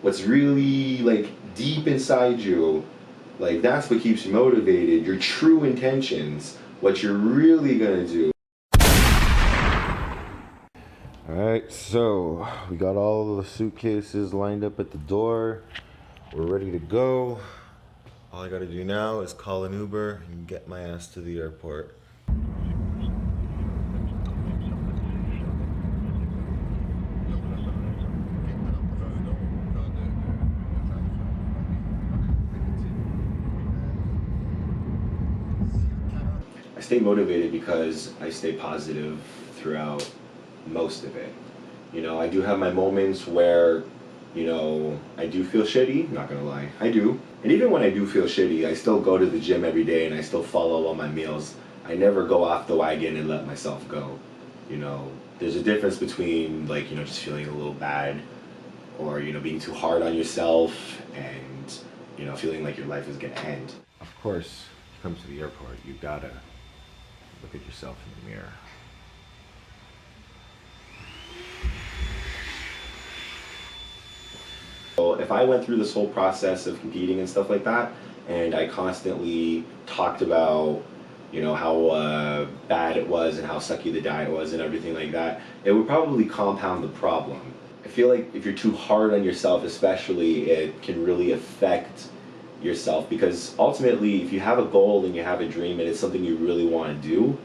what's really like deep inside you, like that's what keeps you motivated, your true intentions, what you're really gonna do. Alright, so we got all the suitcases lined up at the door. We're ready to go. All I gotta do now is call an Uber and get my ass to the airport. I stay motivated because I stay positive throughout most of it. You know, I do have my moments where, you know, I do feel shitty, not gonna lie, I do. And even when I do feel shitty, I still go to the gym every day and I still follow all my meals. I never go off the wagon and let myself go. You know, there's a difference between like, you know, just feeling a little bad or, you know, being too hard on yourself and, you know, feeling like your life is gonna end. Of course, you come to the airport, you gotta look at yourself in the mirror. So if I went through this whole process of competing and stuff like that, and I constantly talked about, you know, how bad it was and how sucky the diet was and everything like that, it would probably compound the problem. I feel like if you're too hard on yourself especially, it can really affect yourself, because ultimately if you have a goal and you have a dream and it's something you really want to do,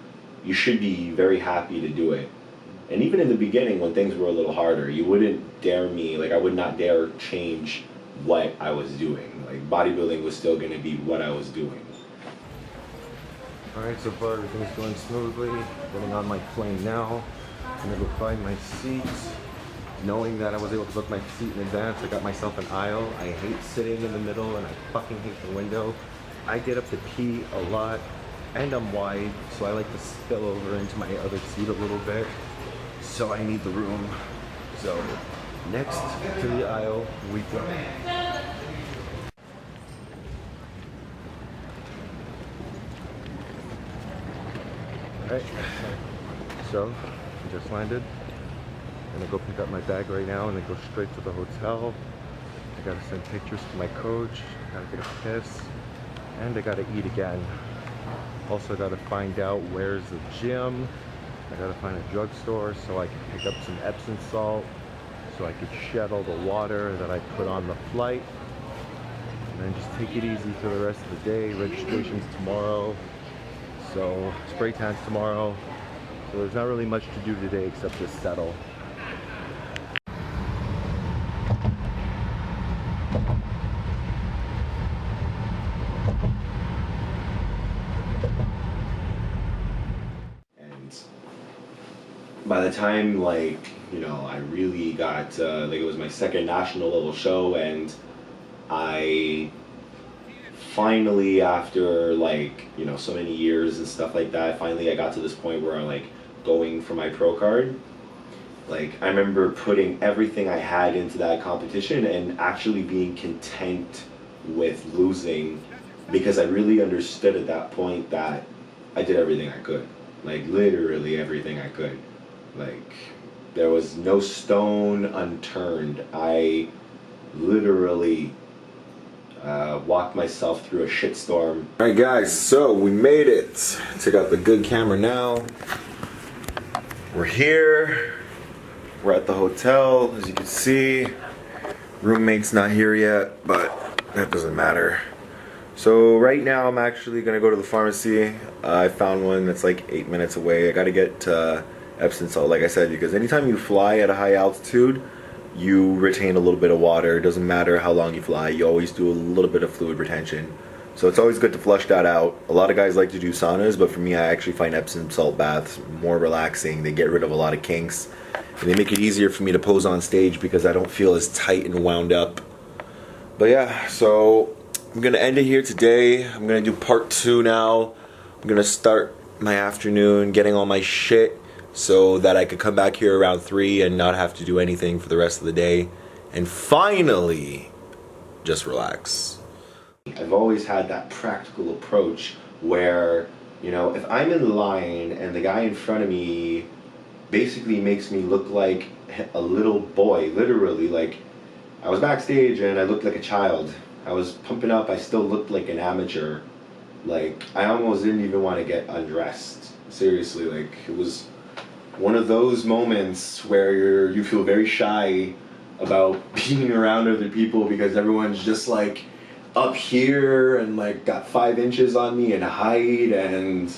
you should be very happy to do it. And even in the beginning when things were a little harder, you wouldn't dare me, like I would not dare change what I was doing. Like bodybuilding was still going to be what I was doing. Alright, so far everything's going smoothly. Getting on my plane now. I'm going to go find my seats. Knowing that I was able to book my seat in advance, I got myself an aisle. I hate sitting in the middle and I fucking hate the window. I get up to pee a lot and I'm wide, so I like to spill over into my other seat a little bit. So I need the room. So next to the aisle we go. Alright, so I just landed. I'm gonna go pick up my bag right now and then go straight to the hotel. I gotta send pictures to my coach, gotta get a piss, and I gotta eat again. Also gotta find out where's the gym. I gotta find a drugstore so I can pick up some Epsom salt so I could shed all the water that I put on the flight. And then just take it easy for the rest of the day. Registration's tomorrow, so spray tan's tomorrow. So there's not really much to do today except just settle. By the time, like, you know, I really got, like it was my second national level show, and I finally, after like, you know, so many years and stuff like that, finally I got to this point where I'm like going for my pro card. Like, I remember putting everything I had into that competition and actually being content with losing, because I really understood at that point that I did everything I could. Like, literally everything I could. Like, there was no stone unturned. I literally walked myself through a shitstorm. Alright guys, so we made it. Take out the good camera now. We're here. We're at the hotel, as you can see. Roommate's not here yet, but that doesn't matter. So right now I'm actually gonna go to the pharmacy. I found one that's like 8 minutes away. I gotta get Epsom salt, like I said, because anytime you fly at a high altitude, you retain a little bit of water. It doesn't matter how long you fly, you always do a little bit of fluid retention. So it's always good to flush that out. A lot of guys like to do saunas, but for me, I actually find Epsom salt baths more relaxing. They get rid of a lot of kinks, and they make it easier for me to pose on stage because I don't feel as tight and wound up. But yeah, so I'm gonna end it here today. I'm gonna do part 2 now. I'm gonna start my afternoon getting all my shit so that I could come back here around 3 and not have to do anything for the rest of the day, and finally just relax. I've always had that practical approach where, you know, if I'm in line and the guy in front of me basically makes me look like a little boy, literally, like I was backstage and I looked like a child. I was pumping up. I still looked like an amateur. Like I almost didn't even want to get undressed. Seriously, like it was one of those moments where you feel very shy about being around other people because everyone's just like up here and like got 5 inches on me in height, and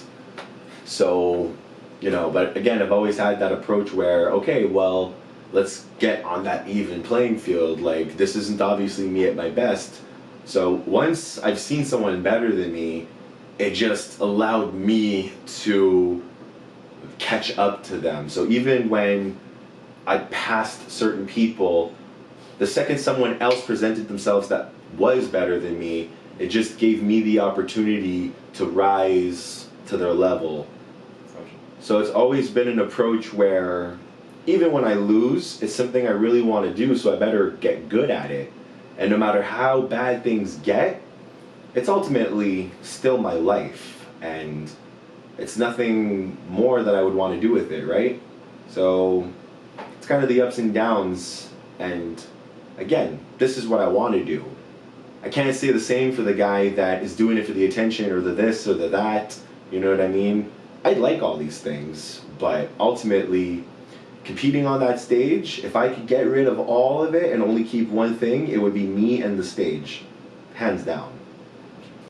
so but again, I've always had that approach where, okay, well, let's get on that even playing field. Like this isn't obviously me at my best, so once I've seen someone better than me, it just allowed me to catch up to them. So even when I passed certain people, the second someone else presented themselves that was better than me, it just gave me the opportunity to rise to their level. So it's always been an approach where even when I lose, it's something I really want to do, so I better get good at it. And no matter how bad things get, it's ultimately still my life, and it's nothing more that I would want to do with it, right? So it's kind of the ups and downs, and again, this is what I want to do. I can't say the same for the guy that is doing it for the attention or the this or the that, you know what I mean? I like all these things, but ultimately, competing on that stage, if I could get rid of all of it and only keep one thing, it would be me and the stage, hands down.